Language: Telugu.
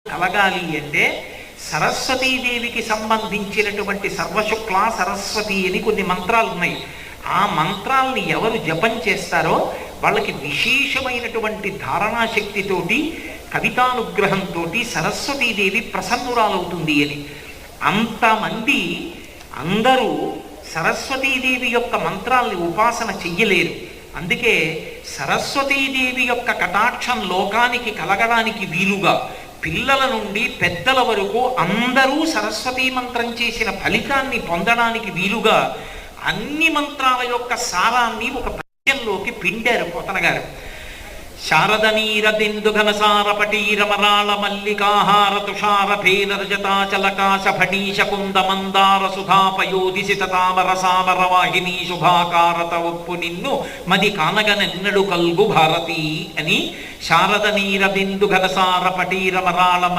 కలగాలి అంటే సరస్వతీదేవికి సంబంధించినటువంటి సర్వశుక్ల సరస్వతి అని కొన్ని మంత్రాలు ఉన్నాయి. ఆ మంత్రాల్ని ఎవరు జపం చేస్తారో వాళ్ళకి విశేషమైనటువంటి ధారణాశక్తితోటి కవితానుగ్రహంతో సరస్వతీదేవి ప్రసన్నురాలవుతుంది అని. అంతమంది అందరూ సరస్వతీదేవి యొక్క మంత్రాల్ని ఉపాసన చెయ్యలేరు. అందుకే సరస్వతీదేవి యొక్క కటాక్షం లోకానికి కలగడానికి వీలుగా పిల్లల నుండి పెద్దల వరకు అందరూ సరస్వతీ మంత్రం చేసిన ఫలితాన్ని పొందడానికి వీలుగా అన్ని మంత్రాల యొక్క సారాన్ని ఒక పద్యంలోకి పిండారు పోతన గారు. శారదనీరదిందు ఘనసార పటీరమరాళ మల్లికాహార తుషార భేన రజతాచలకాశ ఫణీశ కుంద మందార సుధాపయోధి సితతామర సామర వాహిని శుభాకారత ఒప్పు నిన్ను మది కానగనెన్నడు కల్గు భారతి అని శారదనీరదిందు ఘనసార పటీరమరాళ